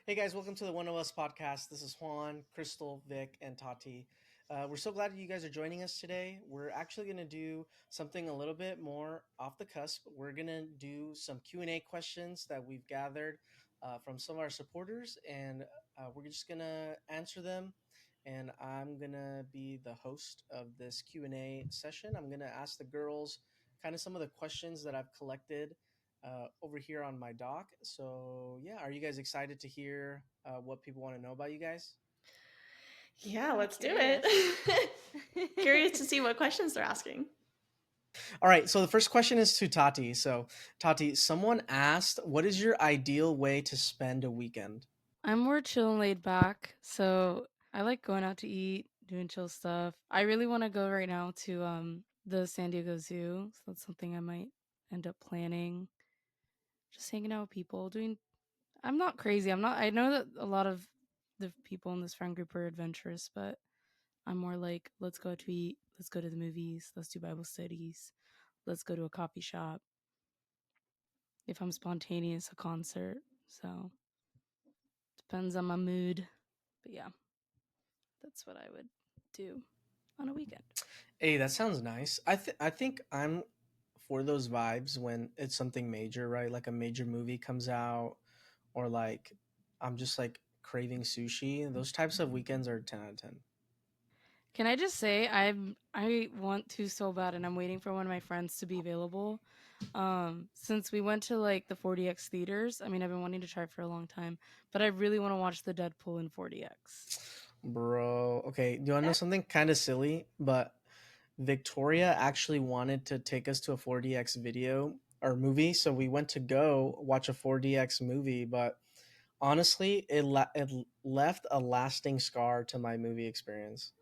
Hey guys, welcome to the One of Us podcast. This is Juan, Crystal, Vic, and Tati. We're so glad you guys are joining us today. We're actually going to do something a little bit more off the cusp. We're going to do some Q&A questions that we've gathered from some of our supporters, and we're just going to answer them. And I'm going to be the host of this Q&A session. I'm going to ask the girls kind of some of the questions that I've collected over here on my doc. So yeah, are you guys excited to hear what people want to know about you guys? Yeah, let's do Curious. it. Curious to see what questions they're asking. All right. So the first question is to Tati. So Tati, someone asked, "What is your ideal way to spend a weekend?" I'm more chill and laid back, so I like going out to eat, doing chill stuff. I really want to go right now to the San Diego Zoo, so that's something I might end up planning. Just hanging out with people, doing. I'm not crazy. I'm not. I know that a lot of the people in this friend group are adventurous, but I'm more like, let's go to eat, let's go to the movies, let's do Bible studies, let's go to a coffee shop. If I'm spontaneous, a concert. So depends on my mood, but yeah. That's what I would do on a weekend. Hey, that sounds nice. I think I'm for those vibes when it's something major, right? Like a major movie comes out, or like I'm just like craving sushi. Those types of weekends are 10 out of 10. Can I just say I want to so bad, and I'm waiting for one of my friends to be available. Since we went to like the 40x theaters, I mean I've been wanting to try for a long time, but I really want to watch the Deadpool in 40x. Bro, okay. Do you want to know something kind of silly? But Victoria actually wanted to take us to a 4DX video or movie, so we went to go watch a 4DX movie. But honestly, it left a lasting scar to my movie experience.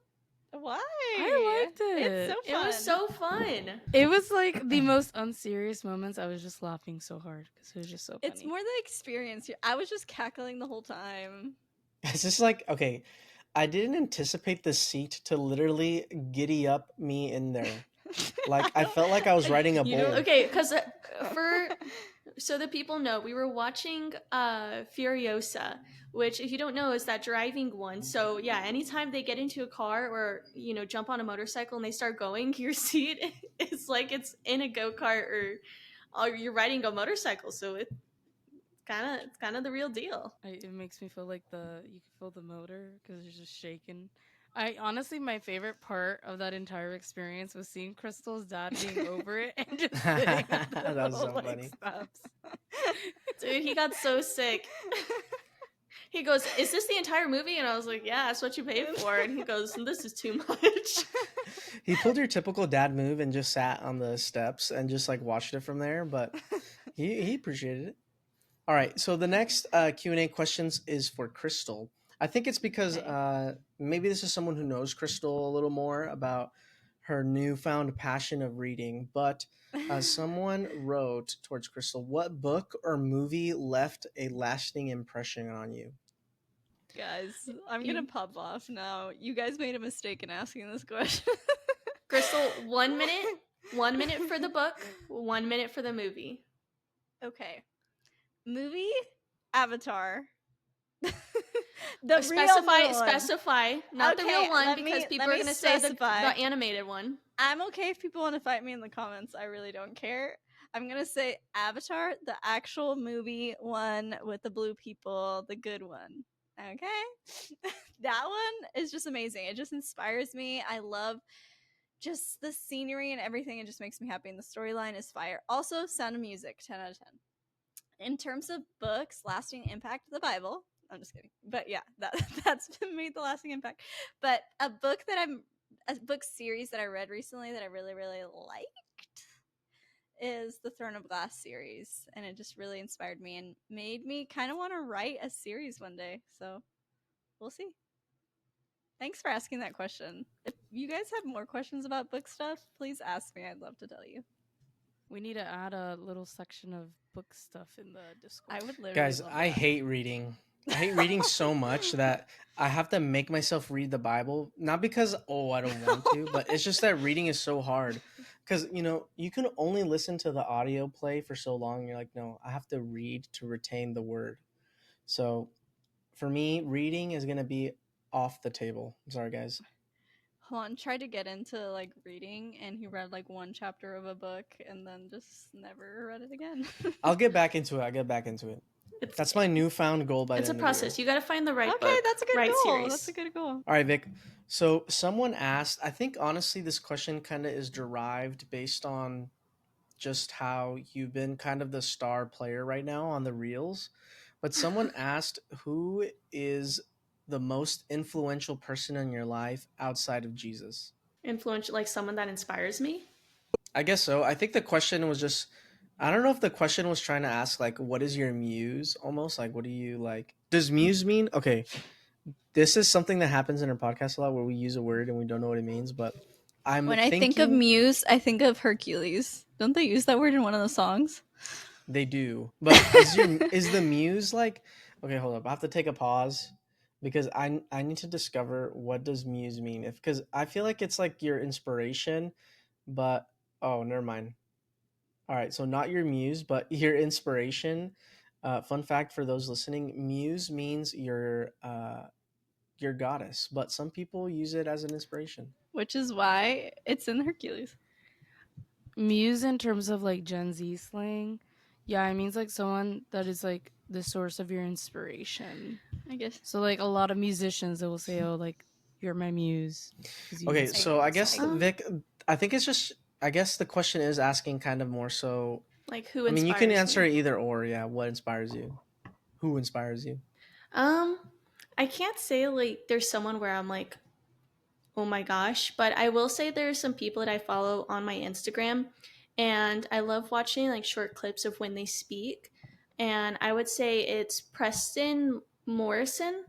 Why? I liked It's so it. It fun. was so fun. It was like the most unserious moments. I was just laughing so hard because it was just so funny. It's more the experience. I was just cackling the whole time. It's just like, okay, I didn't anticipate the seat to literally giddy up me in there. Like I felt like I was riding a You know, bull. okay, because for so that people know, we were watching Furiosa, which if you don't know is that driving one. So yeah, anytime they get into a car or jump on a motorcycle and they start going, your seat is like it's in a go-kart or you're riding a motorcycle. So it's kind of the real deal. It makes me feel like you can feel the motor because it's just shaking. I honestly, my favorite part of that entire experience was seeing Crystal's dad being over it and just sitting at the That was little so like funny. steps. Dude, he got so sick. He goes, "Is this the entire movie?" And I was like, "Yeah, that's what you paid for." And he goes, "This is too much." He pulled your typical dad move and just sat on the steps and just like watched it from there, but he appreciated it. All right, so the next Q&A questions is for Crystal. I think it's because Okay. maybe this is someone who knows Crystal a little more about her newfound passion of reading, but someone wrote towards Crystal, "What book or movie left a lasting impression on you?" Guys, I'm gonna You, pop off now. You guys made a mistake in asking this question. Crystal, 1 minute for the book, 1 minute for the movie. Okay. Movie Avatar. The Specify, real one. specify, not the Okay, real one let because me people are gonna say the specify. animated one. I'm okay if people want to fight me in the comments. I really don't care. I'm gonna say Avatar, the actual movie one with the blue people, the good one. Okay? That one is just amazing. It just inspires me. I love just the scenery and everything. It just makes me happy. And the storyline is fire. Also, Sound of Music, 10 out of 10. In terms of books, lasting impact, the Bible. I'm just kidding. But yeah, that's made the lasting impact. But a book series that I read recently that I really, really liked is the Throne of Glass series. And it just really inspired me and made me kind of want to write a series one day. So we'll see. Thanks for asking that question. If you guys have more questions about book stuff, please ask me. I'd love to tell you. We need to add a little section of book stuff in the Discord. I would literally Guys, love I that. hate reading. I hate reading so much that I have to make myself read the Bible. Not because, oh, I don't want to, but it's just that reading is so hard. Because, you can only listen to the audio play for so long. You're like, no, I have to read to retain the word. So for me, reading is gonna be off the table. I'm sorry, guys. Juan tried to get into like reading, and he read like one chapter of a book, and then just never read it again. I'll get back into it. That's my newfound goal by It's the a end process. of the You got to find the right Okay, book, that's a good right goal. series. That's a good goal. year. All right, Vic. So someone asked. I think honestly, this question kind of is derived based on just how you've been kind of the star player right now on the reels. But someone asked, who is the most influential person in your life outside of Jesus? Influential, like someone that inspires me. I guess so. I think the question was just, I don't know if the question was trying to ask, like, what is your muse almost? Like, what do you like? Does muse mean, okay, this is something that happens in our podcast a lot where we use a word and we don't know what it means, but I'm When I thinking think of Muse, I think of Hercules. Don't they use that word in one of the songs? they do. But is the muse like, okay, hold up. I have to take a pause because I need to discover what does muse mean. If because I feel like it's like your inspiration, but oh, never mind. All right, so not your muse, but your inspiration. Fun fact for those listening: muse means your goddess, but some people use it as an inspiration. Which is why it's in Hercules. Muse in terms of like Gen Z slang, yeah, it means like someone that is like the source of your inspiration. I guess. So like a lot of musicians, they will say, "Oh, like you're my muse." Okay, so I guess Um, Vic, I think it's just. I guess the question is asking kind of more so. like who I mean, you can inspires answer me? either or. Yeah, what inspires you? Who inspires you? I can't say like there's someone where I'm like, oh my gosh, but I will say there's some people that I follow on my Instagram, and I love watching like short clips of when they speak. And I would say it's Preston Morrison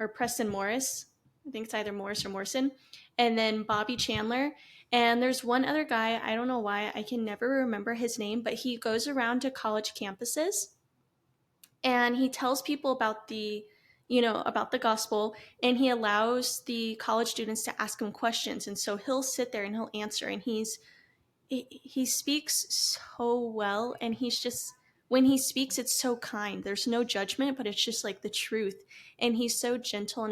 or Preston Morris. I think it's either Morris or Morrison. And then Bobby Chandler. And there's one other guy, I don't know why, I can never remember his name, but he goes around to college campuses and he tells people about about the gospel, and he allows the college students to ask him questions, and so he'll sit there and he'll answer, and he speaks so well, and he's just, when he speaks, it's so kind, there's no judgment, but it's just like the truth, and he's so gentle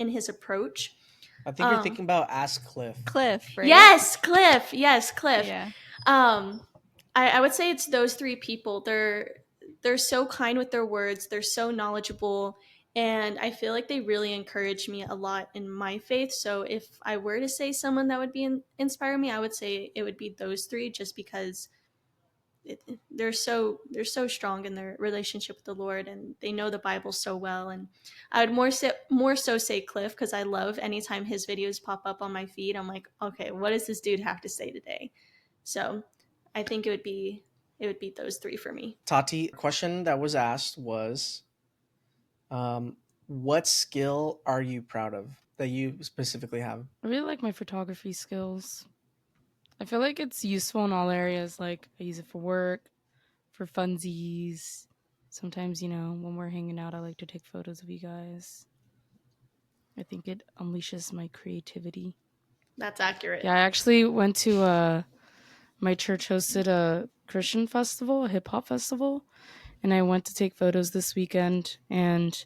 in his approach. I think you're thinking about Ask Cliff. Cliff, right? Yes, Cliff. Yes, Cliff. Yeah. I would say it's those three people. They're so kind with their words. They're so knowledgeable, and I feel like they really encourage me a lot in my faith. So if I were to say someone that would inspire me, I would say it would be those three, just because they're so strong in their relationship with the Lord, and they know the Bible so well. And I would more so say Cliff, because I love anytime his videos pop up on my feed. I'm like, okay, what does this dude have to say today? So I think it would be those three for me. Tati, the question that was asked was, what skill are you proud of that you specifically have? I really like my photography skills. I feel like it's useful in all areas. Like I use it for work, for funsies. Sometimes, when we're hanging out, I like to take photos of you guys. I think it unleashes my creativity. That's accurate. Yeah, I actually went to my church hosted a Christian festival, a hip hop festival, and I went to take photos this weekend, and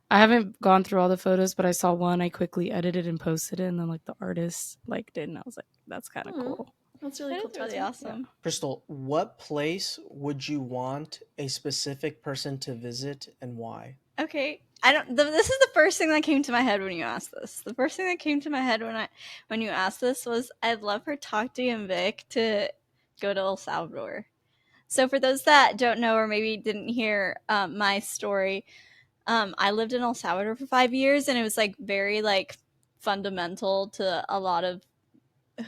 I haven't gone through all the photos, but I saw one, I quickly edited and posted it, and then like the artist liked it, and I was like, that's kind of cool. That's really cool. That is really Tati. awesome. Yeah. Crystal, what place would you want a specific person to visit and why? Okay, I don't. This is the first thing that came to my head when you asked this. The first thing that came to my head when you asked this was, I'd love for Tati and Vic to go to El Salvador. So for those that don't know or maybe didn't hear my story, I lived in El Salvador for 5 years, and it was like very like fundamental to a lot of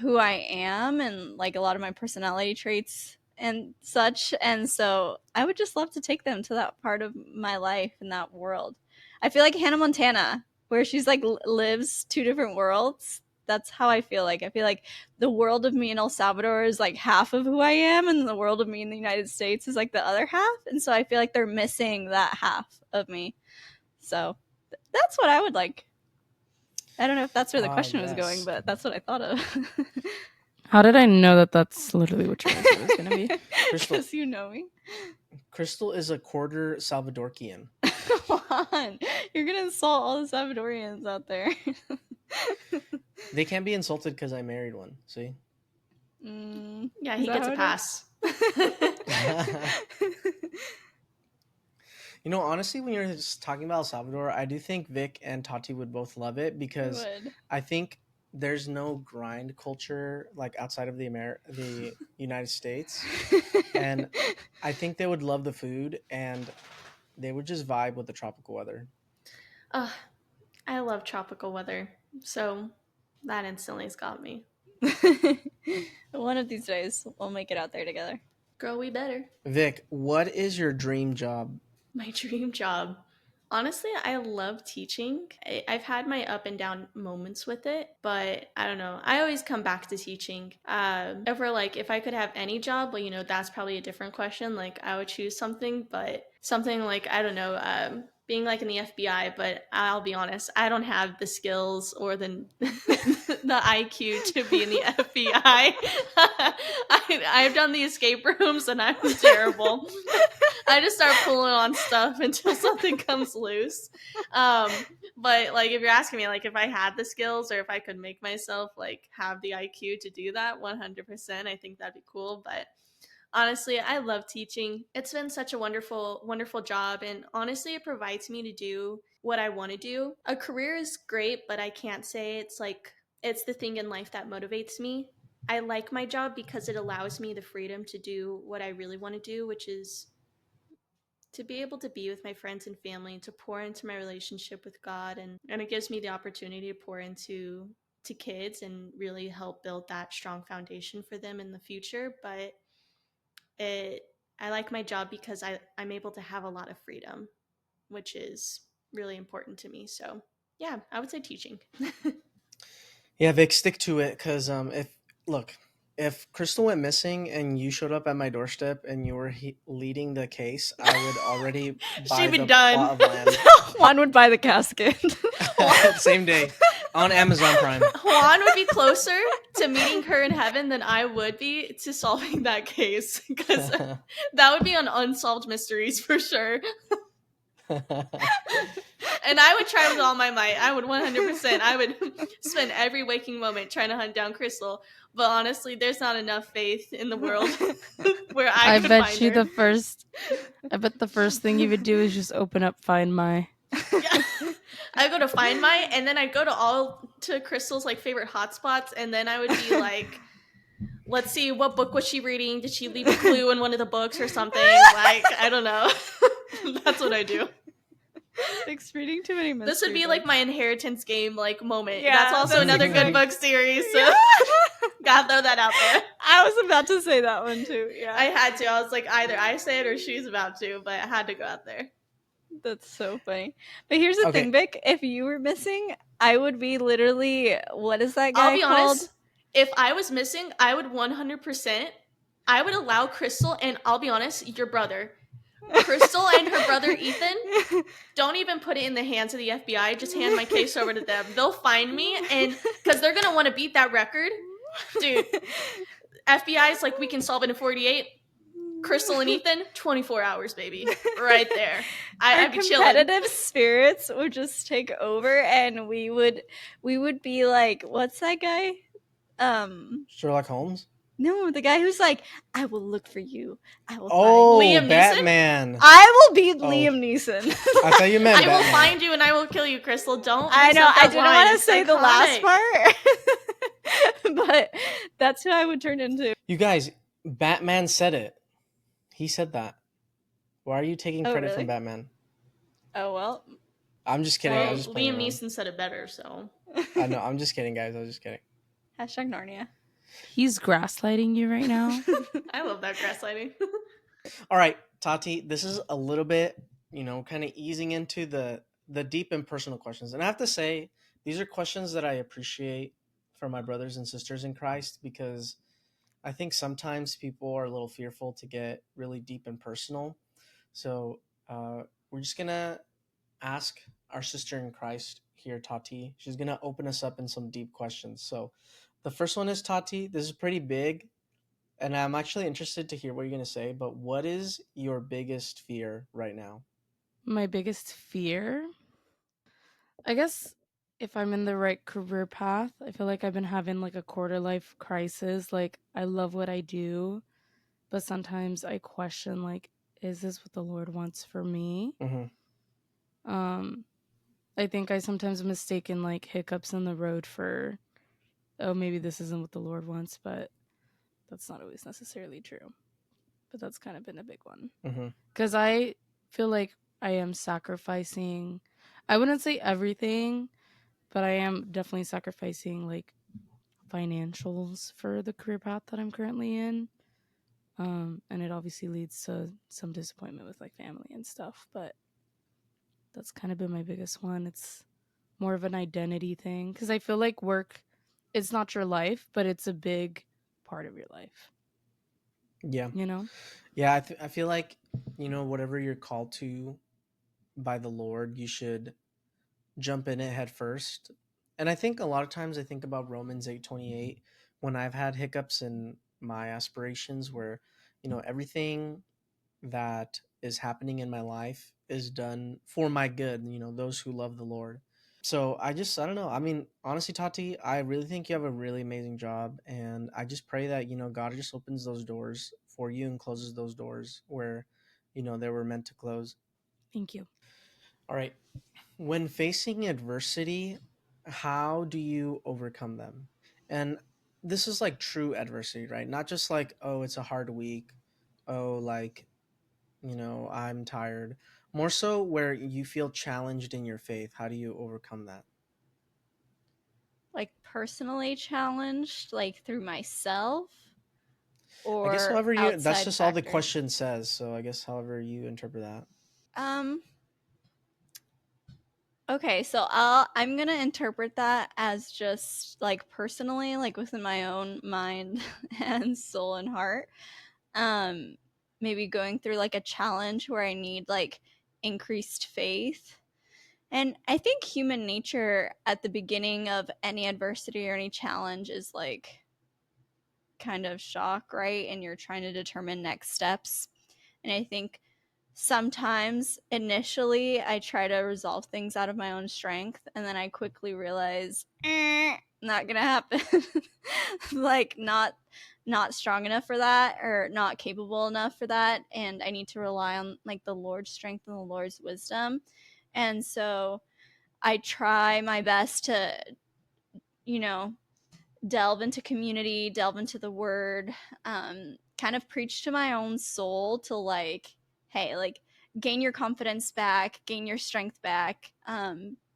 who I am and like a lot of my personality traits and such. And so I would just love to take them to that part of my life in that world. I feel like Hannah Montana, where she's like lives two different worlds. That's how I feel like. I feel like the world of me in El Salvador is like half of who I am, and the world of me in the United States is like the other half. And so I feel like they're missing that half of me. So that's what I would like. I don't know if that's where the question was going, but that's what I thought of. How did I know that that's literally what your answer was going to be? Crystal, Because you know me. Crystal is a quarter Salvadorian. What? on. You're gonna insult all the Salvadorians out there. They can't be insulted because I married one. See? Yeah, Is he that gets a how it pass. is? You know, honestly, when you're just talking about El Salvador, I do think Vic and Tati would both love it I because would. I think there's no grind culture like outside of the United States, and I think they would love the food and they would just vibe with the tropical weather. I love tropical weather, so that instantly has got me. One of these days, we'll make it out there together. Girl, we better. Vic, what is your dream job? My dream job. Honestly, I love teaching. I've had my up and down moments with it, but I don't know. I always come back to teaching. If I could have any job, well, that's probably a different question. Like, I would choose something, but something like, I don't know, being like in the FBI, but I'll be honest, I don't have the skills or the the IQ to be in the FBI. I've done the escape rooms and I'm terrible. I just start pulling on stuff until something comes loose. But like, if you're asking me, like, if I had the skills or if I could make myself like have the IQ to do that, 100%, I think that'd be cool. But honestly, I love teaching. It's been such a wonderful, wonderful job, and honestly, it provides me to do what I want to do. A career is great, but I can't say it's the thing in life that motivates me. I like my job because it allows me the freedom to do what I really want to do, which is to be able to be with my friends and family, to pour into my relationship with God, and it gives me the opportunity to pour into to kids and really help build that strong foundation for them in the future. But it I like my job because I'm able to have a lot of freedom, which is really important to me. So yeah, I would say teaching. Yeah, Vic, stick to it because if Crystal went missing and you showed up at my doorstep and you were leading the case, I would already buy She'd be the done. plot of land. Juan would buy the casket. Same day on Amazon Prime. Juan would be closer to meeting her in heaven than I would be to solving that case, because that would be an unsolved mysteries for sure. And I would try with all my might. I would 100%. I would spend every waking moment trying to hunt down Crystal. But honestly, there's not enough faith in the world where I could bet find you her. I bet the first thing you would do is just open up Find My. Yeah. I go to Find My, and then I'd go to Crystal's like favorite hotspots, and then I would be like, let's see, what book was she reading? Did she leave a clue in one of the books or something? Like, I don't know. That's what I do. It's reading too many mystery This would be books. like my inheritance game like moment. Yeah, that's also that's another good exactly- book series. So gotta throw that out there. I was about to say that one too. Yeah, I had to. I was like, either I say it or she's about to, but I had to go out there. that's so funny. But here's the Okay. thing, Vic. If you were missing, I would be literally. What is that guy I'll be called? honest. If I was missing, I would 100%. I would allow Crystal and I'll be honest, your brother. Crystal and her brother Ethan, don't even put it in the hands of the FBI. Just hand my case over to them. They'll find me, and because they're gonna want to beat that record, dude. FBI is like, we can solve it in 48. Crystal and Ethan, 24 hours, baby, right there. I'd be chilling. Competitive spirits would just take over, and we would be like, what's that guy? Sherlock Holmes. No, the guy who's like, I will look for you. I will Oh, Liam Neeson? Batman. I will be Liam Neeson. I thought you meant I will Batman. find you and I will kill you, Crystal. Don't. I mix know. up that I didn't line. want to It's say the last iconic. part, but that's who I would turn into. You guys, Batman said it. He said that. Why are you taking Oh, credit really? from Batman? Oh well. I'm just kidding. I Well, was just playing Liam around. Neeson said it better, so. I know. I'm just kidding, guys. I was just kidding. Hashtag Narnia. He's gaslighting you right now. I love that gaslighting. All right, Tati. This is a little bit, kind of easing into the deep and personal questions. And I have to say, these are questions that I appreciate from my brothers and sisters in Christ, because I think sometimes people are a little fearful to get really deep and personal. So we're just gonna ask our sister in Christ here, Tati. She's gonna open us up in some deep questions. So the first one is, Tati, this is pretty big, and I'm actually interested to hear what you're gonna say. But what is your biggest fear right now? My biggest fear? I guess if I'm in the right career path, I feel like I've been having like a quarter life crisis. Like, I love what I do, but sometimes I question, like, is this what the Lord wants for me? Um, I think I sometimes mistaken like hiccups in the road for, oh, maybe this isn't what the Lord wants, but that's not always necessarily true. But that's kind of been a big one. Because I feel like I am sacrificing, I wouldn't say everything, but I am definitely sacrificing like financials for the career path that I'm currently in. And it obviously leads to some disappointment with like family and stuff, but that's kind of been my biggest one. It's more of an identity thing because I feel like work, it's not your life, but it's a big part of your life. Yeah. You know? Yeah, I feel like, whatever you're called to by the Lord, you should jump in it head first. And I think a lot of times I think about Romans 8:28 when I've had hiccups in my aspirations where, everything that is happening in my life is done for my good, those who love the Lord. So I don't know. I mean, honestly, Tati, I really think you have a really amazing job. And I just pray that, God just opens those doors for you and closes those doors where, they were meant to close. Thank you. All right. When facing adversity, how do you overcome them? And this is like true adversity, right? Not just like, oh, it's a hard week. Oh, like, I'm tired. More so where you feel challenged in your faith. How do you overcome that? Like personally challenged, like through myself I guess or however that's outside just all the factors. question says. So I guess however you interpret that. Um okay, so I'm going to interpret that as just like personally, like within my own mind and soul and heart. Um maybe going through like a challenge where I need like increased faith. And I think human nature at the beginning of any adversity or any challenge is like kind of shock, right? And you're trying to determine next steps. And I think sometimes initially I try to resolve things out of my own strength, and then I quickly realize, not gonna happen. Like not strong enough for that, or not capable enough for that, and I need to rely on like the Lord's strength and the Lord's wisdom. And so I try my best to, you know, delve into community, delve into the word, kind of preach to my own soul to like, hey, like gain your confidence back, gain your strength back,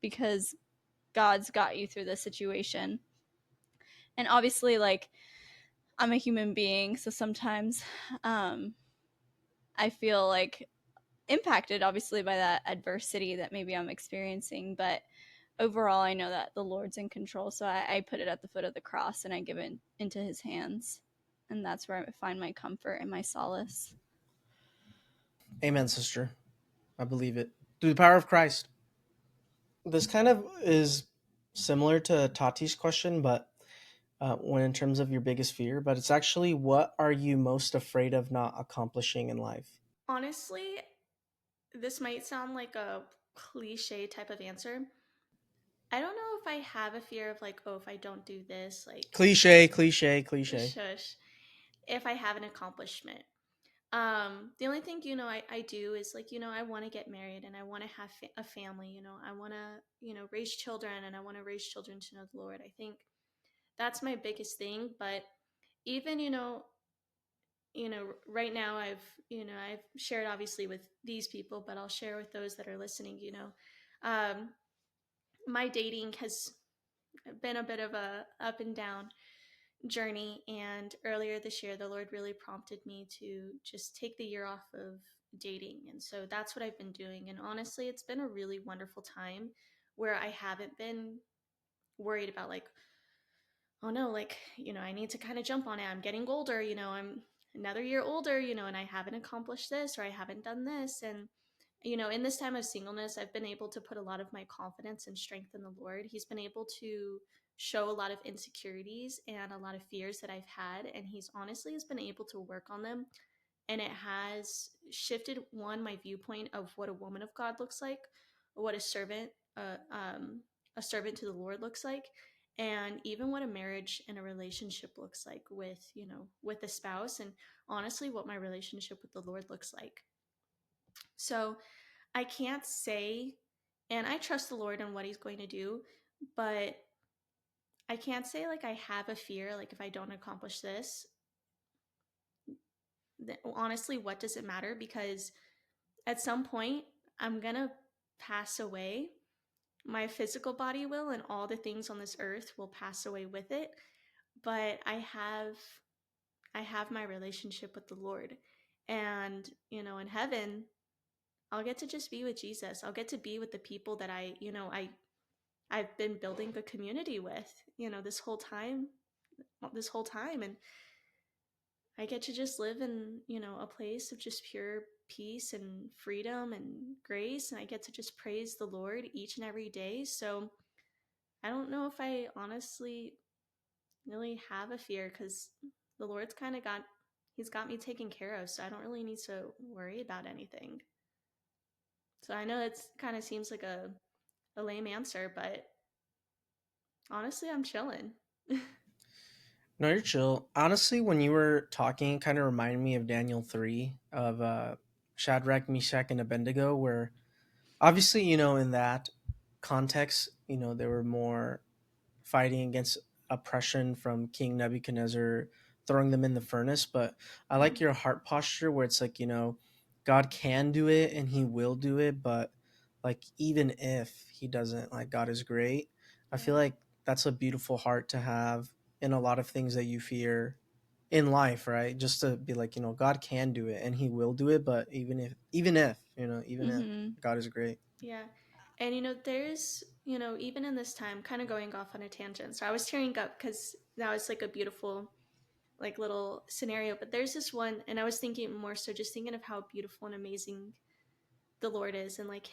because God's got you through this situation. And obviously, like, I'm a human being, so sometimes I feel like impacted, obviously, by that adversity that maybe I'm experiencing. But overall, I know that the Lord's in control. So I put it at the foot of the cross and I give it into his hands. And that's where I find my comfort and my solace. Amen, sister. I believe it. Through the power of Christ. This kind of is similar to Tati's question, but when in terms of your biggest fear, but it's actually what are you most afraid of not accomplishing in life? Honestly, this might sound like a cliche type of answer. I don't know if I have a fear of like, oh, if I don't do this, like, Cliche, cliche, cliche. shush, if I have an accomplishment. The only thing, I do is like, I want to get married and I want to have a family, I want to, raise children and I want to raise children to know the Lord. I think that's my biggest thing. But even, right now I've shared obviously with these people, but I'll share with those that are listening, um, my dating has been a bit of a up and down journey. And earlier this year, the Lord really prompted me to just take the year off of dating. And so that's what I've been doing. And honestly, it's been a really wonderful time where I haven't been worried about like, oh no, like, I need to kind of jump on it. I'm getting older, I'm another year older, and I haven't accomplished this or I haven't done this. And, in this time of singleness, I've been able to put a lot of my confidence and strength in the Lord. He's been able to show a lot of insecurities and a lot of fears that I've had. And he's honestly has been able to work on them and it has shifted my viewpoint of what a woman of God looks like, what a servant to the Lord looks like, and even what a marriage and a relationship looks like with, with a spouse, and honestly what my relationship with the Lord looks like. So I can't say, and I trust the Lord and what he's going to do, but I can't say like I have a fear, like if I don't accomplish this, honestly, what does it matter? Because at some point, I'm going to pass away. My physical body will, and all the things on this earth will pass away with it. But I have my relationship with the Lord. And, in heaven, I'll get to just be with Jesus. I'll get to be with the people that I've been building a community with, this whole time. And I get to just live in, a place of just pure peace and freedom and grace. And I get to just praise the Lord each and every day. So I don't know if I honestly really have a fear, because the Lord's he's got me taken care of. So I don't really need to worry about anything. So I know it kind of seems like a lame answer, but honestly, I'm chilling. No, you're chill. Honestly, when you were talking, it kind of reminded me of Daniel 3 of Shadrach, Meshach, and Abednego, where obviously, in that context, they were more fighting against oppression from King Nebuchadnezzar, throwing them in the furnace. But I like your heart posture where it's like, God can do it and he will do it. But like, even if he doesn't, like, God is great. I feel like that's a beautiful heart to have in a lot of things that you fear in life, right? Just to be like, God can do it and he will do it. But even if God is great. Yeah. And there's, even in this time, kind of going off on a tangent. So I was tearing up because that was like a beautiful, like little scenario. But there's this one, and I was thinking more so just thinking of how beautiful and amazing the Lord is. And like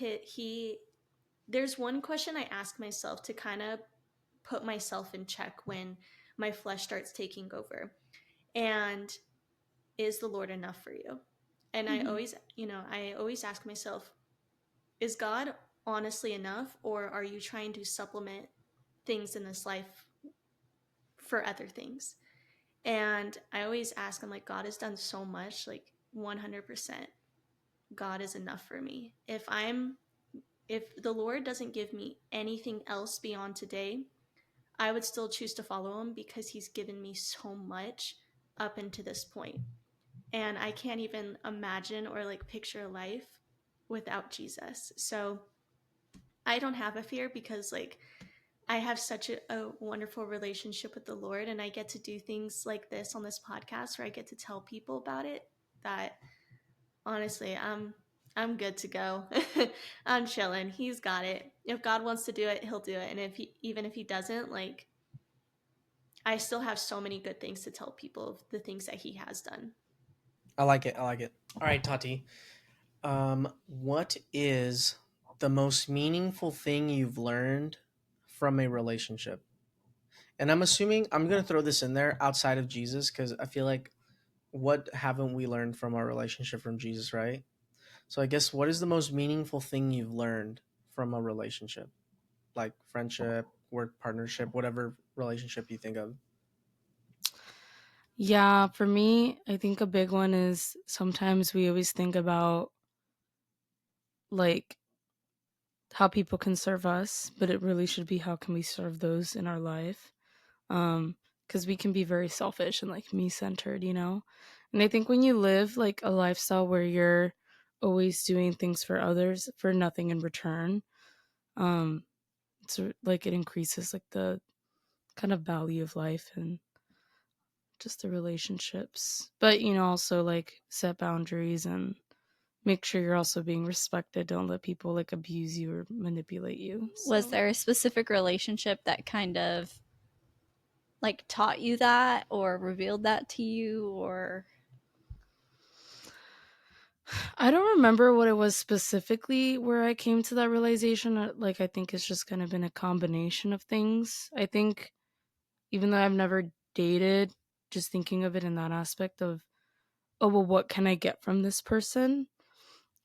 there's one question I ask myself to kind of put myself in check when my flesh starts taking over. And is the Lord enough for you? And I always ask myself, is God honestly enough, or are you trying to supplement things in this life for other things? And I always ask, I'm like, God has done so much, like 100%. God is enough for me. If the Lord doesn't give me anything else beyond today, I would still choose to follow him because he's given me so much up until this point. And I can't even imagine or like picture life without Jesus. So I don't have a fear because like I have such a wonderful relationship with the Lord, and I get to do things like this on this podcast where I get to tell people about it, that honestly, I'm good to go. I'm chilling. He's got it. If God wants to do it, he'll do it. And even if he doesn't, like, I still have so many good things to tell people of the things that he has done. I like it. All right, Tati. What is the most meaningful thing you've learned from a relationship? And I'm assuming I'm gonna throw this in there outside of Jesus because I feel like what haven't we learned from our relationship from Jesus, right? So I guess what is the most meaningful thing you've learned from a relationship, like friendship, work partnership, whatever relationship you think of? Yeah, for me, I think a big one is sometimes we always think about like how people can serve us, but it really should be how can we serve those in our life. Because we can be very selfish and like me-centered, And I think when you live like a lifestyle where you're always doing things for others for nothing in return, it's like it increases like the kind of value of life and just the relationships. But also like set boundaries and make sure you're also being respected. Don't let people like abuse you or manipulate you. Was there a specific relationship that kind of like taught you that or revealed that to you, or I don't remember what it was specifically where I came to that realization. Like, I think it's just kind of been a combination of things. I think even though I've never dated, just thinking of it in that aspect of oh, well, what can I get from this person?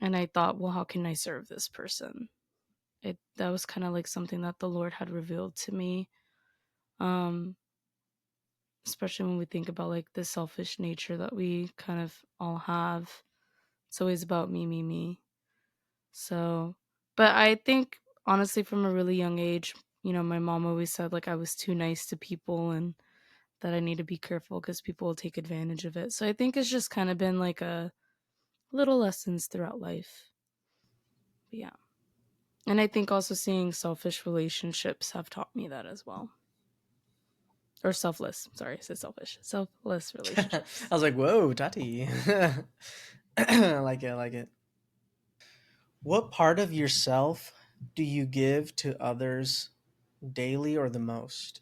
And I thought, well, how can I serve this person? That was kind of like something that the Lord had revealed to me. Especially when we think about like the selfish nature that we kind of all have. It's always about me, me, me. So, but I think honestly from a really young age, my mom always said like I was too nice to people and that I need to be careful because people will take advantage of it. So I think it's just kind of been like a little lessons throughout life. But yeah. And I think also seeing selfish relationships have taught me that as well. Or selfless. Sorry, I said selfish. Selfless relationships. I was like, whoa, Tati. I like it. I like it. What part of yourself do you give to others daily or the most?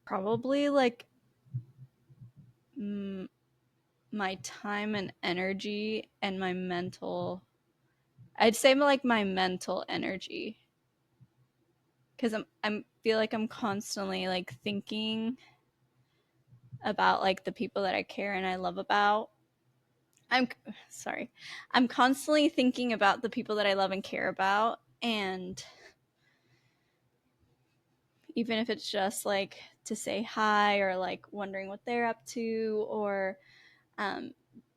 Probably like my time and energy and my mental. I'd say like my mental energy, because I'm feel like I'm constantly like thinking about like the people that I care and I love about. I'm sorry. I'm constantly thinking about the people that I love and care about, and even if it's just like to say hi or like wondering what they're up to, or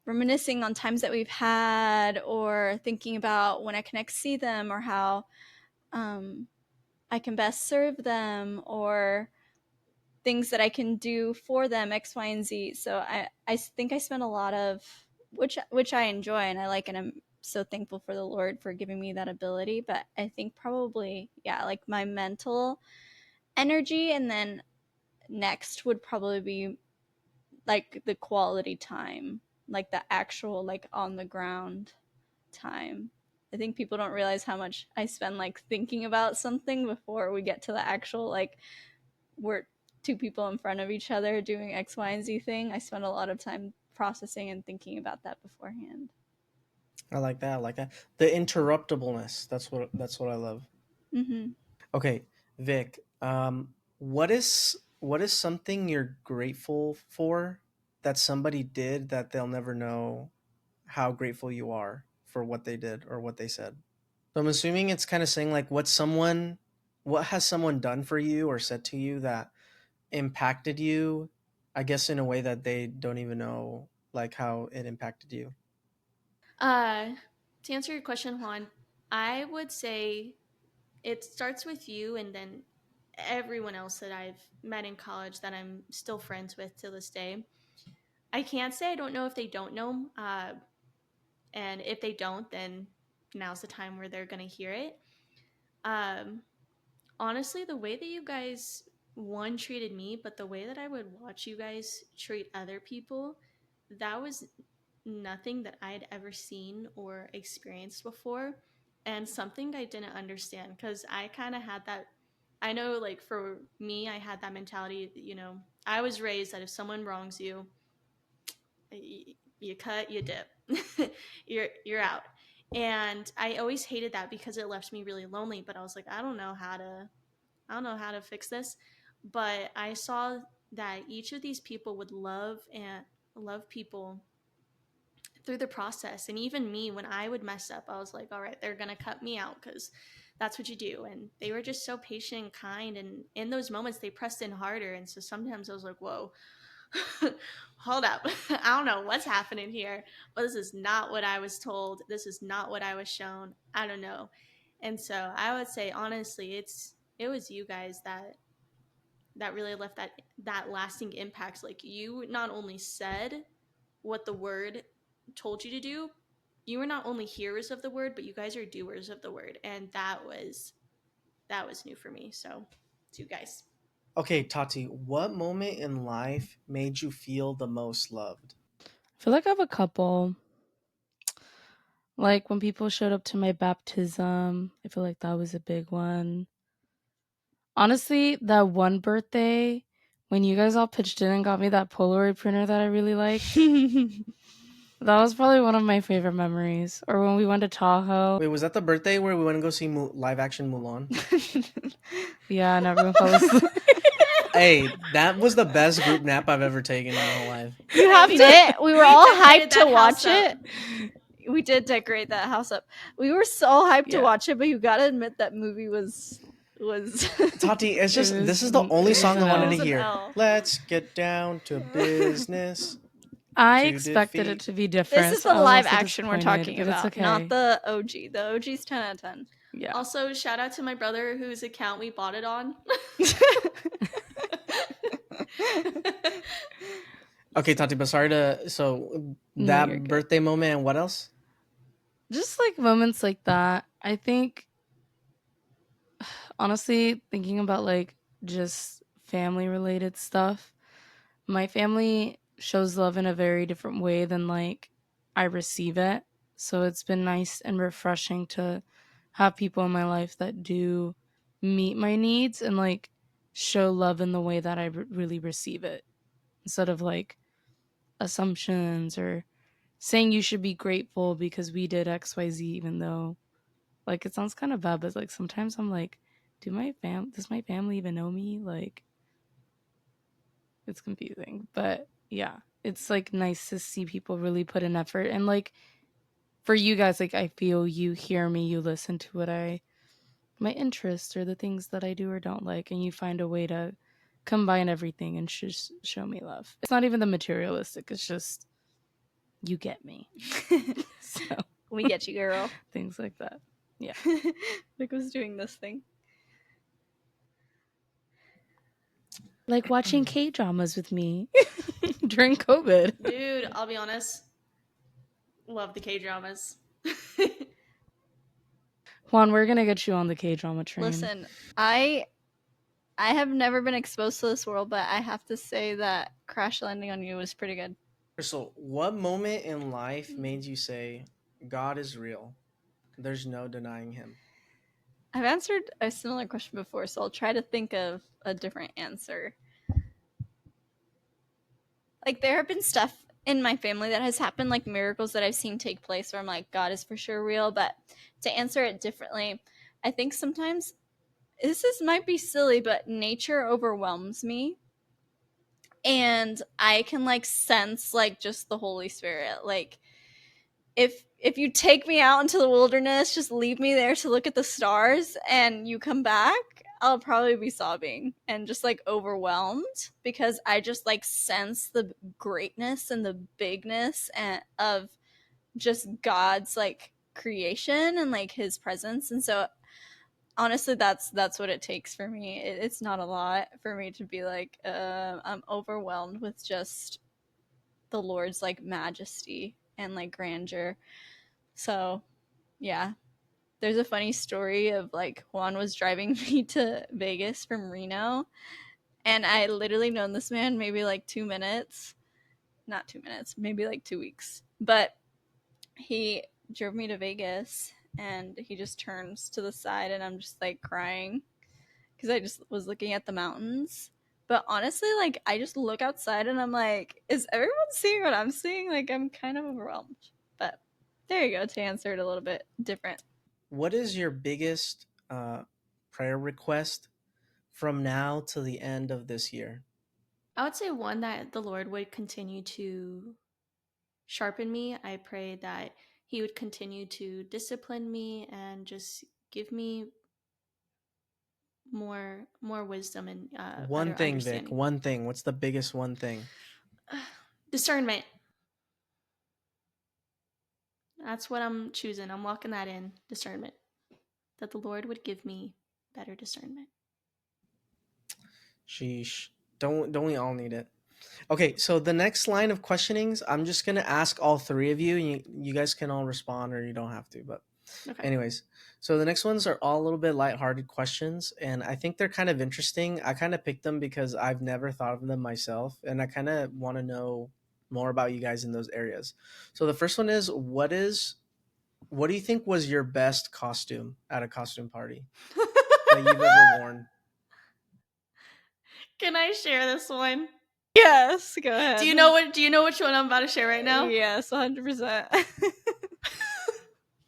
reminiscing on times that we've had, or thinking about when I can next see them, or how I can best serve them, or things that I can do for them, X, Y, and Z. So I think I spend a lot of which I enjoy and I like, and I'm so thankful for the Lord for giving me that ability. But I think probably, yeah, like my mental energy, and then next would probably be like the quality time, like the actual like on the ground time. I think people don't realize how much I spend like thinking about something before we get to the actual like we're two people in front of each other doing X, Y, and Z thing. I spend a lot of time processing and thinking about that beforehand. I like that. I like that. The interruptibleness. That's what I love. Mm-hmm. Okay, Vic. What is something you're grateful for that somebody did that they'll never know how grateful you are for what they did or what they said? So I'm assuming it's kind of saying like what has someone done for you or said to you that impacted you, I guess in a way that they don't even know like how it impacted you. To answer your question, Juan, I would say it starts with you and then everyone else that I've met in college that I'm still friends with to this day. I can't say I don't know if they don't know, and if they don't, then now's the time where they're gonna hear it. Um, Honestly, the way that you guys one treated me, but the way that I would watch you guys treat other people, that was nothing that I had ever seen or experienced before, and something I didn't understand because I kind of had that. I know, like for me, I had that mentality. I was raised that if someone wrongs you, you cut, you dip, you're out. And I always hated that because it left me really lonely. But I was like, I don't know how to fix this. But I saw that each of these people would love people through the process. And even me, when I would mess up, I was like, all right, they're going to cut me out because that's what you do. And they were just so patient and kind. And in those moments, they pressed in harder. And so sometimes I was like, whoa, hold up. I don't know what's happening here, but this is not what I was told. This is not what I was shown. I don't know. And so I would say, honestly, it was you guys that really left that lasting impact. Like, you not only said what the word told you to do, you were not only hearers of the word, but you guys are doers of the word, and that was new for me. So it's you guys. Okay, Tati, what moment in life made you feel the most loved? I feel like I have a couple. Like when people showed up to my baptism, I feel like that was a big one. Honestly, that one birthday when you guys all pitched in and got me that Polaroid printer that I really liked, that was probably one of my favorite memories. Or when we went to Tahoe. Wait, was that the birthday where we went to go see live action Mulan? Yeah, and everyone fell asleep. Hey, that was the best group nap I've ever taken in my whole life. You have We to admit, we were all decorated hyped to that watch house up. it. We did decorate that house up. We were so hyped to Yeah. watch it, but you gotta admit that movie was Tati, it's just It this was is the only it was song I an wanted It to was L. an hear. L. Let's get down to business. I to expected it defeat- to be different. This is so the I was live also action we're disappointed, talking but it's about, okay. not the OG. The OG's 10 out of 10. Yeah. Also, shout out to my brother whose account we bought it on. Okay, Tati, but sorry to so No, that you're good. birthday moment and what else? Just like moments like that. I think honestly, thinking about like just family related stuff, my family shows love in a very different way than like I receive it. So it's been nice and refreshing to have people in my life that do meet my needs and like show love in the way that I really receive it instead of like assumptions or saying you should be grateful because we did XYZ, even though like it sounds kind of bad, but like sometimes I'm like, does my family even know me? Like it's confusing. But yeah, it's like nice to see people really put in effort and like for you guys, like I feel you hear me, you listen to what my interests or the things that I do or don't like, and you find a way to combine everything and just show me love. It's not even the materialistic, it's just you get me. So We get you, girl. things like that. Yeah. Vic was doing this thing. Like watching K-dramas with me during COVID. Dude, I'll be honest. Love the K-dramas. Juan, we're gonna get you on the K-drama train. Listen, I have never been exposed to this world, but I have to say that Crash Landing on You was pretty good. Crystal, what moment in life made you say, God is real? There's no denying him. I've answered a similar question before, so I'll try to think of a different answer. Like, there have been stuff in my family that has happened, like miracles that I've seen take place where I'm like, God is for sure real. But to answer it differently, I think sometimes might be silly, but nature overwhelms me. And I can like sense like just the Holy Spirit. Like, if you take me out into the wilderness, just leave me there to look at the stars, and you come back, I'll probably be sobbing and just like overwhelmed because I just like sense the greatness and the bigness of just God's like creation and like his presence. And so honestly, that's what it takes for me. It's not a lot for me to be like I'm overwhelmed with just the Lord's like majesty and like grandeur. So yeah, there's a funny story of like Juan was driving me to Vegas from Reno, and I literally known this man maybe like 2 minutes, not 2 minutes, maybe like 2 weeks, but he drove me to Vegas and he just turns to the side and I'm just like crying because I just was looking at the mountains. But honestly, like I just look outside and I'm like, is everyone seeing what I'm seeing? Like I'm kind of overwhelmed. But there you go, to answer it a little bit different. What is your biggest prayer request from now to the end of this year? I would say one, that the Lord would continue to sharpen me. I pray that he would continue to discipline me and just give me more wisdom and One better thing, Vic. understanding. One thing. What's the biggest one thing? Discernment. That's what I'm choosing. I'm locking that in. Discernment. That the Lord would give me better discernment. Sheesh. Don't we all need it? Okay, so the next line of questionings, I'm just gonna ask all three of you, and you guys can all respond, or you don't have to. But Okay. anyways, so the next ones are all a little bit lighthearted questions, and I think they're kind of interesting. I kind of picked them because I've never thought of them myself, and I kind of want to know more about you guys in those areas. So the first one is, what do you think was your best costume at a costume party that you've ever worn? Can I share this one? Yes, go ahead. Do you know which one I'm about to share right now? Yes, 100%.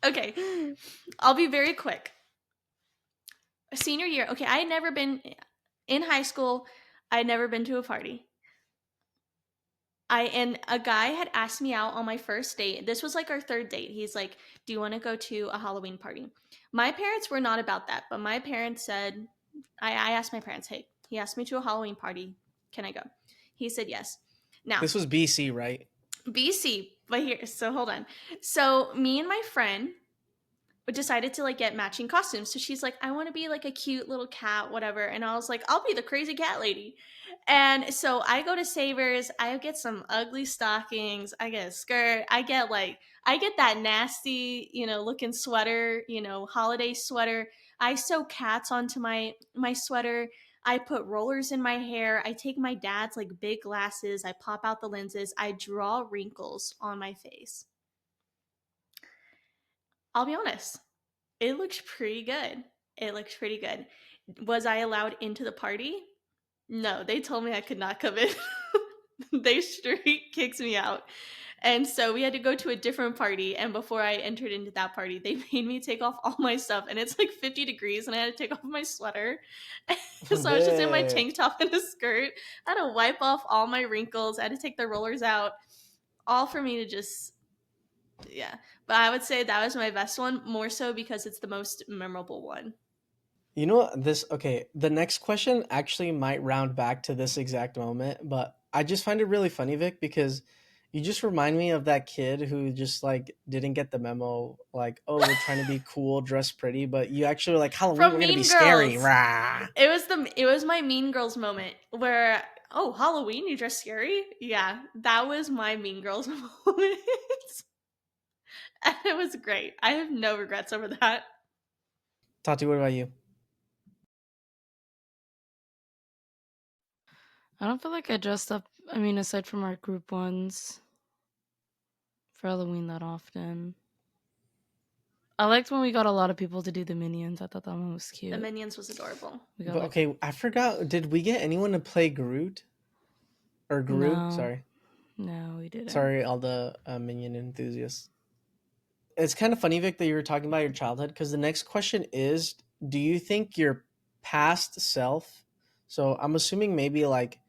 Okay. I'll be very quick. Senior year. Okay, I had never been in high school. I'd never been to a party. And a guy had asked me out on my first date. This was like our third date. He's like, "Do you want to go to a Halloween party?" My parents were not about that, but my parents said, I asked my parents, "Hey, he asked me to a Halloween party. Can I go?" He said yes. Now, This was BC, right? BC, but here, so hold on. So me and my friend decided to like get matching costumes. So she's like, "I want to be like a cute little cat, whatever." And I was like, "I'll be the crazy cat lady." And so I go to Savers, I get some ugly stockings, I get a skirt, I get that nasty, looking sweater, holiday sweater. I sew cats onto my sweater. I put rollers in my hair. I take my dad's like big glasses, I pop out the lenses, I draw wrinkles on my face. I'll be honest, it looks pretty good. It looks pretty good. Was I allowed into the party? No, they told me I could not come in. They straight kicked me out. And so we had to go to a different party. And before I entered into that party, they made me take off all my stuff. And it's like 50 degrees, and I had to take off my sweater. So I was just in my tank top and a skirt. I had to wipe off all my wrinkles. I had to take the rollers out, all for me to just, yeah. But I would say that was my best one, more so because it's the most memorable one. You know what, the next question actually might round back to this exact moment, but I just find it really funny, Vic, because you just remind me of that kid who just like didn't get the memo, like, oh, we're trying to be cool, dress pretty, but you actually were like, Halloween, From we're gonna Mean be scary. Girls. Rah. It was my Mean Girls moment where, oh, Halloween, you dress scary? Yeah, that was my Mean Girls moment. And it was great. I have no regrets over that. Tati, what about you? I don't feel like I dressed up, I mean, aside from our group ones, for Halloween that often. I liked when we got a lot of people to do the Minions. I thought that one was cute. The Minions was adorable. We got But, like, okay, I forgot. Did we get anyone to play Groot? Or Gru? No. Sorry. No, we didn't. Sorry, all the Minion enthusiasts. It's kind of funny, Vic, that you were talking about your childhood, because the next question is, do you think your past self, so I'm assuming maybe like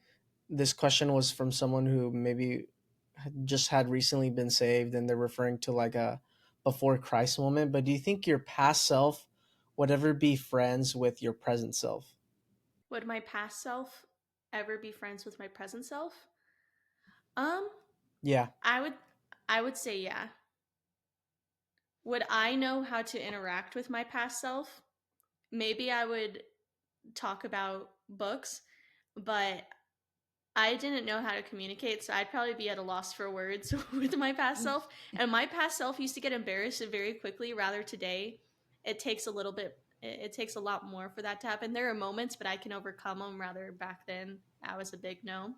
this question was from someone who maybe just had recently been saved and they're referring to like a before Christ moment, but do you think your past self would ever be friends with your present self? Would my past self ever be friends with my present self? Yeah. I would say yeah. Would I know how to interact with my past self? Maybe I would talk about books, but I didn't know how to communicate, so I'd probably be at a loss for words with my past self. And my past self used to get embarrassed very quickly. Rather today, it takes a little bit. It takes a lot more for that to happen. There are moments, but I can overcome them. Rather back then, I was a big no.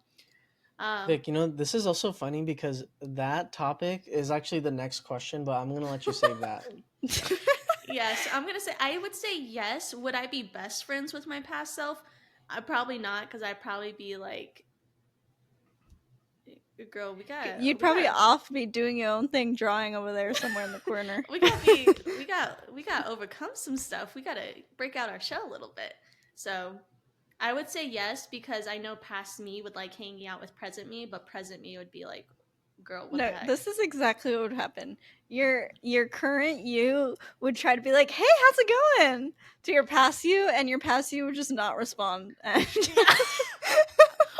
Vic, this is also funny because that topic is actually the next question, but I'm gonna let you save that. Yes, I'm gonna say I would say yes. Would I be best friends with my past self? Probably not, because I'd probably be like, girl, You'd probably off be doing your own thing, drawing over there somewhere in the corner. we gotta overcome some stuff. We gotta break out our shell a little bit. So I would say yes, because I know past me would like hanging out with present me, but present me would be like, girl, what the heck? This is exactly what would happen. Your current you would try to be like, hey, how's it going? To your past you, and your past you would just not respond.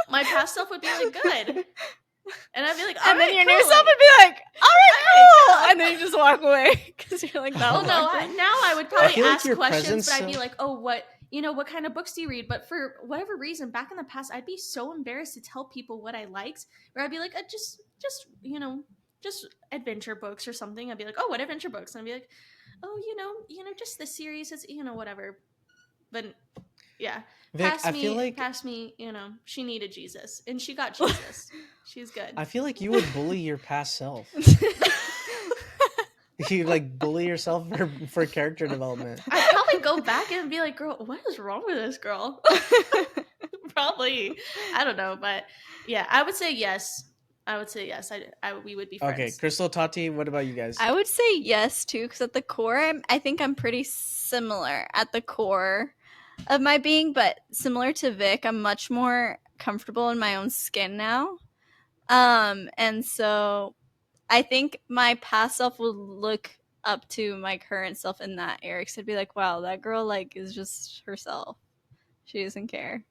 My past self would be like, good. And I'd be like, all and right, then your cool. new self would be like, all right, cool. And then you just walk away because you're like, that was awkward. Now I would probably like ask your questions, but I'd be self- like, oh, what kind of books do you read? But for whatever reason, back in the past, I'd be so embarrassed to tell people what I liked, where I'd be like, just adventure books or something. I'd be like, oh, what adventure books? And I'd be like, oh, just the series, it's, whatever. But yeah, Vic, past me, she needed Jesus, and she got Jesus. She's good. I feel like you would bully your past self. You like bully yourself for character development. I'd probably go back and be like, girl, what is wrong with this girl? Probably. I don't know, but yeah, I would say yes. We would be friends. Okay, Crystal, Tati, what about you guys? I would say yes too, because at the core, I think I'm pretty similar at the core of my being, but similar to Vic, I'm much more comfortable in my own skin now. And so I think my past self will look up to my current self in that area. Cause I'd be like, wow, that girl like is just herself. She doesn't care.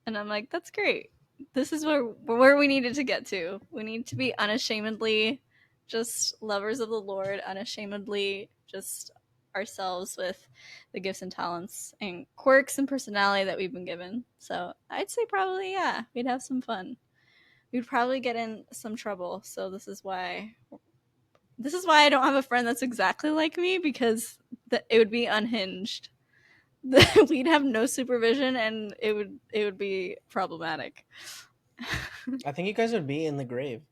And I'm like, that's great. This is where we needed to get to. We need to be unashamedly just lovers of the Lord, unashamedly just ourselves with the gifts and talents and quirks and personality that we've been given. So I'd say probably, yeah, we'd have some fun. We'd probably get in some trouble. So this is why I don't have a friend that's exactly like me, because it would be unhinged. We'd have no supervision and it would be problematic. I think you guys would be in the grave.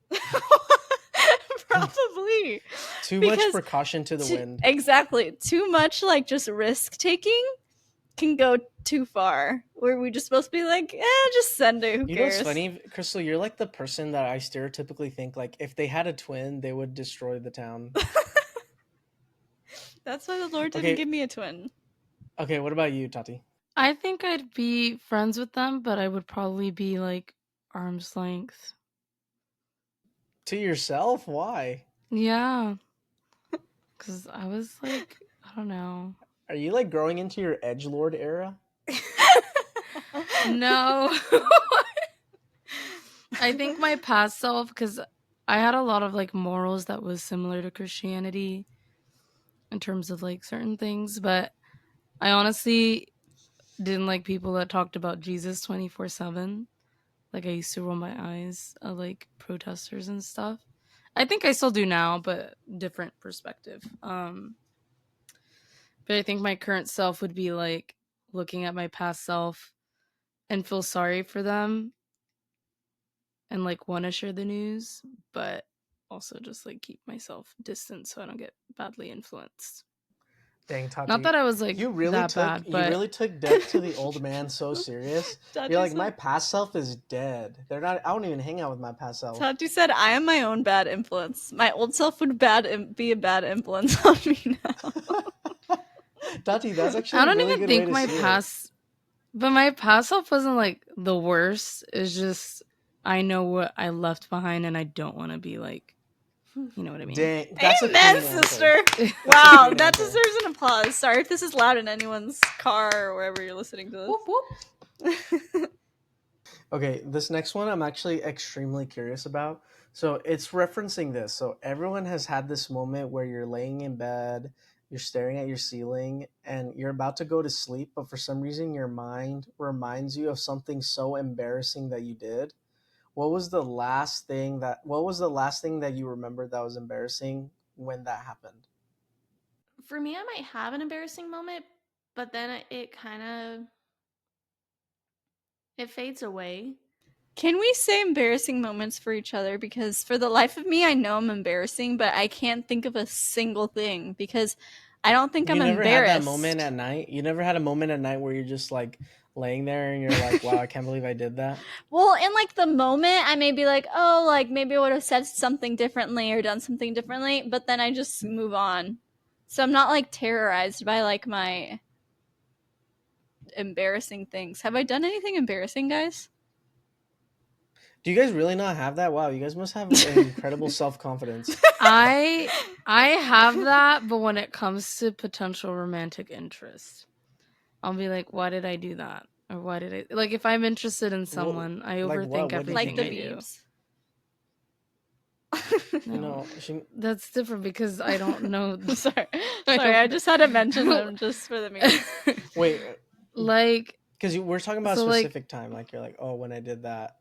Probably. Too much precaution to the wind. Exactly. Too much like just risk taking can go too far. Where we just supposed to be like, just send it. Who You cares? know what's funny, Crystal? You're like the person that I stereotypically think like if they had a twin, they would destroy the town. That's why the Lord didn't give me a twin. Okay, what about you, Tati? I think I'd be friends with them, but I would probably be like arm's length. To yourself? Why? Yeah. Because I was like, I don't know. Are you like growing into your edgelord era? No. I think my past self, because I had a lot of like morals that was similar to Christianity in terms of like certain things, but I honestly didn't like people that talked about Jesus 24/7. Like I used to roll my eyes at like protesters and stuff. I think I still do now, but different perspective. But I think my current self would be like looking at my past self and feel sorry for them and like want to share the news, but also just like keep myself distant so I don't get badly influenced. Dang, Tati. Not that I was like you really that bad, but you really took death to the old man so serious. You're like, my past self is dead. They're not. I don't even hang out with my past self. Tati said, "I am my own bad influence. My old self would be a bad influence on me now." Tati, that's actually. I don't really even good think way my to see past, but my past self wasn't like the worst. It's just I know what I left behind, and I don't want to be like. You know what I mean? Dang, that's Amen, a clean sister. Answer. Wow, that deserves an applause. Sorry if this is loud in anyone's car or wherever you're listening to this. Whoop, whoop. Okay, this next one I'm actually extremely curious about. So it's referencing this. So everyone has had this moment where you're laying in bed, you're staring at your ceiling, and you're about to go to sleep, but for some reason your mind reminds you of something so embarrassing that you did. What was the last thing that you remembered that was embarrassing when that happened? For me, I might have an embarrassing moment, but then it kind of it fades away. Can we say embarrassing moments for each other? Because for the life of me, I know I'm embarrassing, but I can't think of a single thing because I don't think I'm embarrassed. You never had that moment at night? You never had a moment at night where you're just like laying there and you're like, wow, I can't believe I did that? Well, in like the moment, I may be like, oh, like maybe I would have said something differently or done something differently, but then I just move on. So I'm not like terrorized by like my embarrassing things. Have I done anything embarrassing, guys? Do you guys really not have that? Wow, you guys must have incredible self-confidence. I have that, but when it comes to potential romantic interest, I'll be like, why did I do that? Or why did I like if I'm interested in someone, I overthink everything like the I do. No. That's different because I don't know. Sorry, I just had to mention them just for the memes. Wait, like because we're talking about a specific time. Like you're like, oh, when I did that.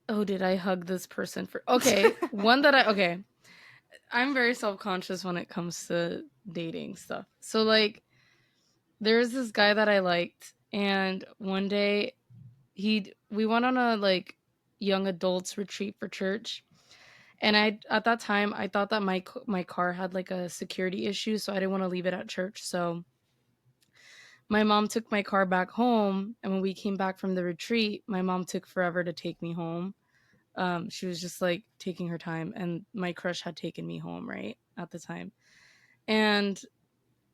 Oh, did I hug this person for? Okay, I'm very self-conscious when it comes to dating stuff. So like, there's this guy that I liked, and one day we went on a like young adults retreat for church. And at that time I thought that my car had like a security issue, so I didn't want to leave it at church. So my mom took my car back home, and when we came back from the retreat, my mom took forever to take me home. She was just like taking her time, and my crush had taken me home right at the time. And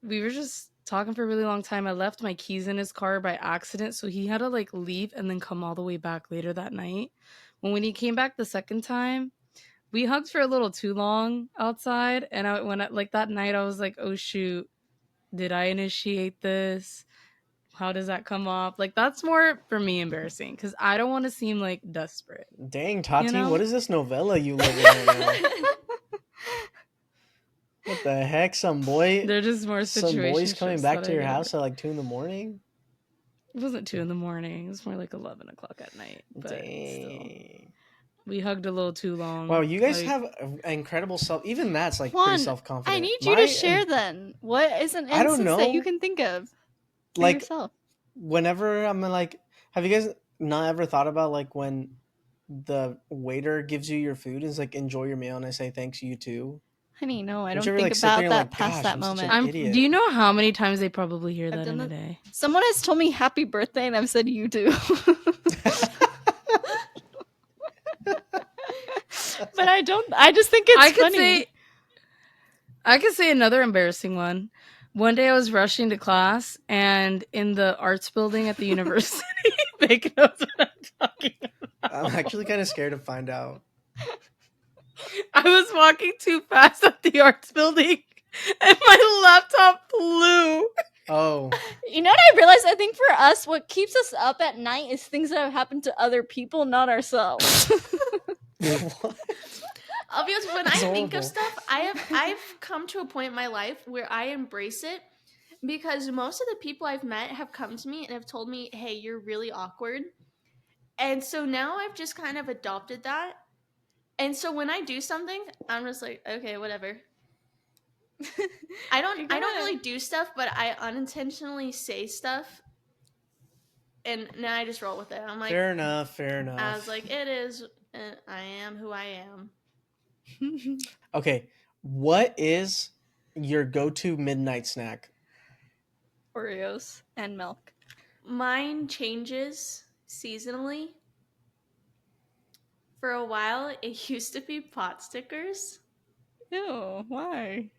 we were just talking for a really long time. I left my keys in his car by accident, so he had to like leave and then come all the way back later that night. When he came back the second time, we hugged for a little too long outside, and like that night, I was like, "Oh shoot, did I initiate this? How does that come off?" Like that's more for me embarrassing because I don't want to seem like desperate. Dang, Tati, You know? what is this novella you live in right now? What the heck? Some They're just more boys coming situationships back that to I your get house at like 2 a.m? It wasn't 2 a.m. It was more like 11 o'clock at night. But still, Dang. we hugged a little too long. Wow, you guys like, have an incredible self. Even that's like Juan, pretty self-confident. I need you to share then. What is an I don't instance that you know. can think of for Like yourself? whenever I'm like, have you guys not ever thought about like when the waiter gives you your food and is like, enjoy your meal, and I say thanks, you too? Honey, no, I Don't don't you ever, think like, sit there about and, that like, past gosh, that I'm such an moment. idiot. do you know how many times they probably hear that in a day? Someone has told me happy birthday and I've said you too. But I just think it's funny. I could say another embarrassing one. One day I was rushing to class, and in the arts building at the university, Vic knows what I'm talking about. I'm actually kind of scared to find out. I was walking too fast at the arts building, and my laptop flew. Oh. You know what I realized? I think for us, what keeps us up at night is things that have happened to other people, not ourselves. What? Obviously, when That's I think of horrible. stuff, I've come to a point in my life where I embrace it, because most of the people I've met have come to me and have told me, "Hey, you're really awkward," and so now I've just kind of adopted that. And so when I do something, I'm just like, okay, whatever. I don't really do stuff, but I unintentionally say stuff, and now I just roll with it. I'm like, Fair enough. I was like, it is. I am who I am. Okay, what is your go-to midnight snack? Oreos and milk. Mine changes seasonally. For a while, it used to be pot stickers. Ew, why?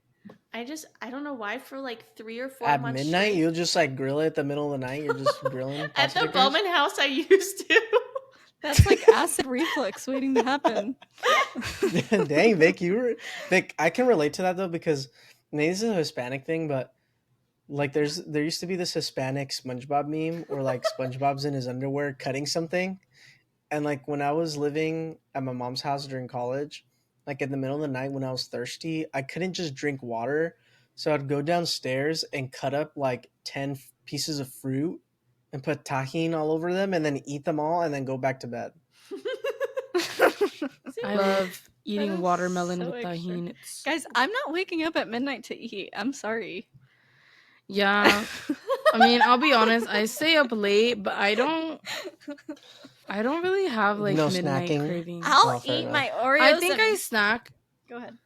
I don't know why. For like 3 or 4 At months midnight, straight. you'll just like grill it at the middle of the night. You're just grilling pot At the stickers? Bowman house, I used to. That's like acid reflux waiting to happen. Dang, Vic, Vic, I can relate to that though, because maybe this is a Hispanic thing, but like there used to be this Hispanic SpongeBob meme where like SpongeBob's in his underwear cutting something. And like when I was living at my mom's house during college, like in the middle of the night when I was thirsty, I couldn't just drink water. So I'd go downstairs and cut up like 10 pieces of fruit and put tahini all over them and then eat them all and then go back to bed. I love That eating is watermelon so with extra. tahini. It's Guys, I'm not waking up at midnight to eat. I'm sorry. yeah. I mean, I'll be honest. I stay up late, but I don't really have like No midnight snacking? cravings. I'll fair eat enough. my Oreos. I think I snack. Go ahead.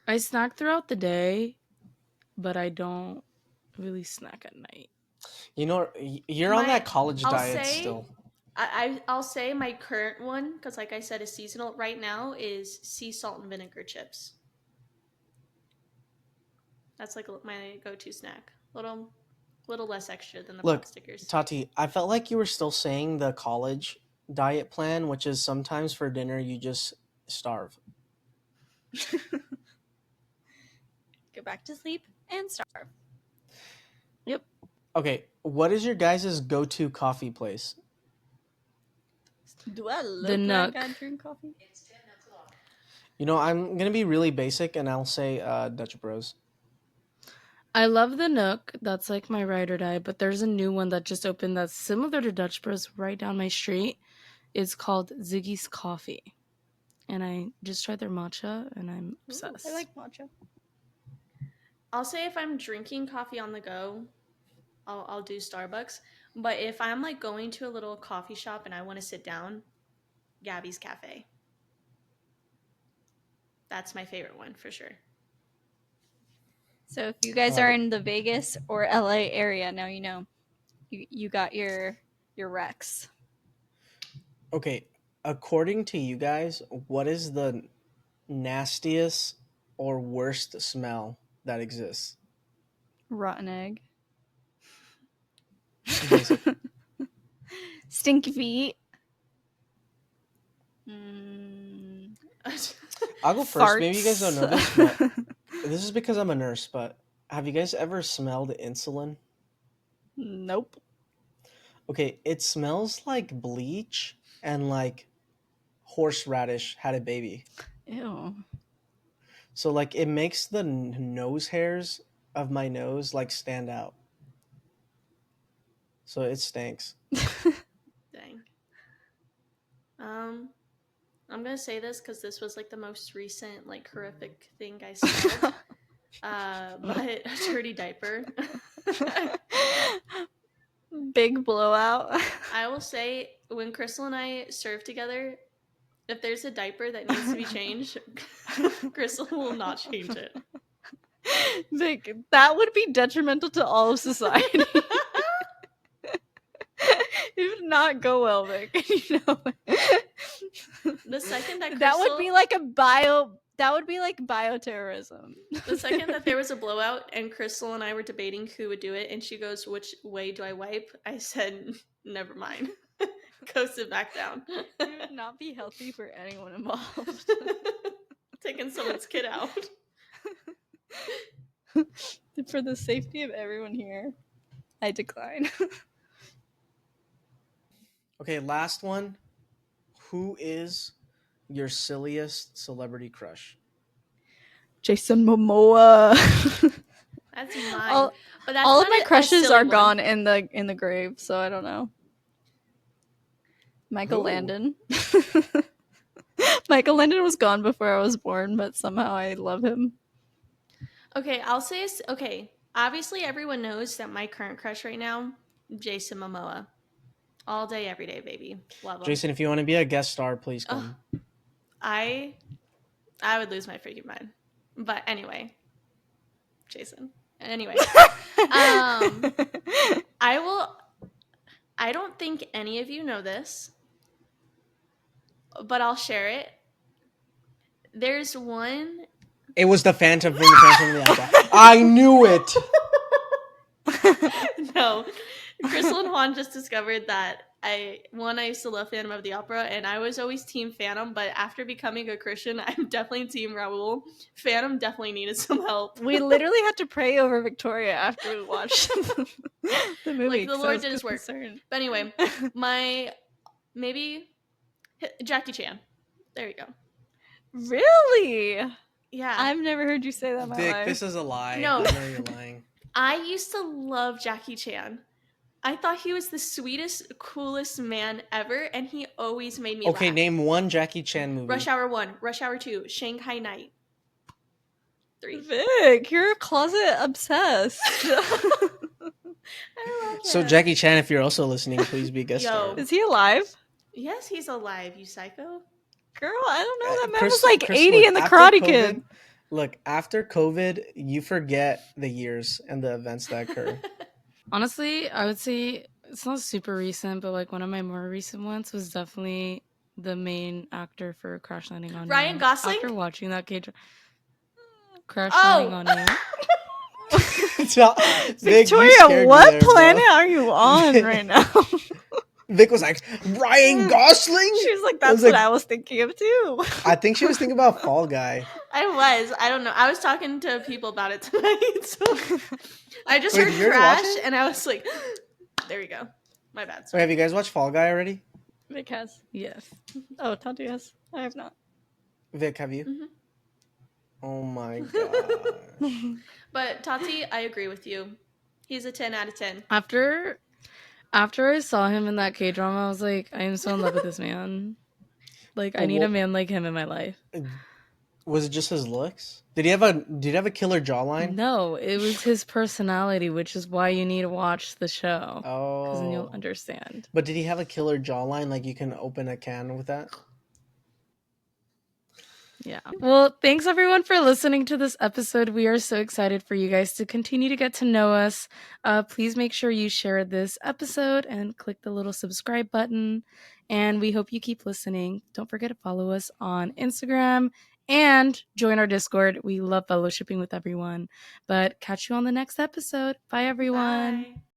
I snack throughout the day, but I don't really snack at night. You know, you're on that college diet still. I'll say my current one, because like I said, is seasonal right now, is sea salt and vinegar chips. That's like my go-to snack. Little less extra than the Look, pot stickers. Tati, I felt like you were still saying the college diet plan, which is sometimes for dinner you just starve. Go back to sleep and starve. Yep. Okay, what is your guys' go-to coffee place? Do I look The Nook. like I drink coffee? You know, I'm gonna be really basic and I'll say Dutch Bros. I love the Nook. That's like my ride or die. But there's a new one that just opened that's similar to Dutch Bros right down my street. It's called Ziggy's Coffee. And I just tried their matcha and I'm obsessed. I like matcha. I'll say if I'm drinking coffee on the go, I'll do Starbucks. But if I'm like going to a little coffee shop and I want to sit down, Gabby's Cafe. That's my favorite one for sure. So if you guys are in the Vegas or LA area, now you know. You got your Rex. Okay, according to you guys, what is the nastiest or worst smell that exists? Rotten egg. Basic. Stinky feet. I'll go first. Maybe you guys don't know this, but Farts. this is because I'm a nurse. But have you guys ever smelled insulin? Nope. Okay, it smells like bleach and like horseradish had a baby. Ew. So like it makes the nose hairs of my nose like stand out. So it stinks. Dang. I'm gonna say this because this was like the most recent like horrific thing I smelled. But a dirty diaper. Big blowout. I will say when Crystal and I serve together, if there's a diaper that needs to be changed, Crystal will not change it. Like, that would be detrimental to all of society. It would not go well, Vic. You know. The second that Crystal, that would be like bioterrorism. The second that there was a blowout and Crystal and I were debating who would do it, and she goes, "Which way do I wipe?" I said, "Never mind." Go sit back down. It would not be healthy for anyone involved. Taking someone's kid out. For the safety of everyone here, I decline. Okay, last one. Who is your silliest celebrity crush? Jason Momoa. That's mine. All, but that's all of not my a crushes silly are one. gone in the grave, so I don't know. Michael Who? Landon. Michael Landon was gone before I was born, but somehow I love him. Okay, I'll say okay. Obviously, everyone knows that my current crush right now, Jason Momoa. All day, every day, baby. Love him. Jason, if you want to be a guest star, please come. I would lose my freaking mind. But anyway, Jason. Anyway, I don't think any of you know this, but I'll share it. There's one. It was the Phantom from the Phantom of the Opera. I knew it. No, Crystal and Juan just discovered that I used to love Phantom of the Opera, and I was always Team Phantom, but after becoming a Christian, I'm definitely Team Raoul. Phantom definitely needed some help. We literally had to pray over Victoria after we watched the movie. Like, the Lord did his work. But anyway, maybe Jackie Chan. There you go. Really? Yeah. I've never heard you say that in my Vic, life. this is a lie. No. I know you're lying. I used to love Jackie Chan. I thought he was the sweetest, coolest man ever, and he always made me laugh. Okay, name one Jackie Chan movie. Rush Hour 1, Rush Hour 2, Shanghai Night. 3. Vic, you're closet obsessed. I love So him. Jackie Chan, if you're also listening, please be a guest star. Is he alive? Yes, he's alive, you psycho. Girl, I don't know. That man Chris- was like Chris, 80 look, in the after Karate COVID- Kid. Look, after COVID, you forget the years and the events that occur. Honestly, I would say it's not super recent, but like one of my more recent ones was definitely the main actor for Crash Landing on You. Ryan Gosling? After watching that Crash Landing on You. Victoria, what planet are you on right now? Vic was like, Ryan Gosling? She was like, that's what I was thinking of too. I think she was thinking about Fall Guy. I don't know. I was talking to people about it tonight, so I just heard did you already Crash, watch it? and I was like, there you go. My bad. Wait, have you guys watched Fall Guy already? Vic has. Yes. Oh, Tati has. I have not. Vic, have you? Mhm. Oh my gosh. But Tati, I agree with you. He's a 10 out of 10. After I saw him in that K-drama, I was like, I am so in love with this man. Like, I need a man like him in my life. Was it just his looks? Did he have a killer jawline? No, it was his personality, which is why you need to watch the show. Oh. Because then you'll understand. But did he have a killer jawline? Like you can open a can with that? Yeah. Well, thanks everyone for listening to this episode. We are so excited for you guys to continue to get to know us. Please make sure you share this episode and click the little subscribe button. And we hope you keep listening. Don't forget to follow us on Instagram and join our Discord. We love fellowshipping with everyone. But catch you on the next episode. Bye, everyone. Bye.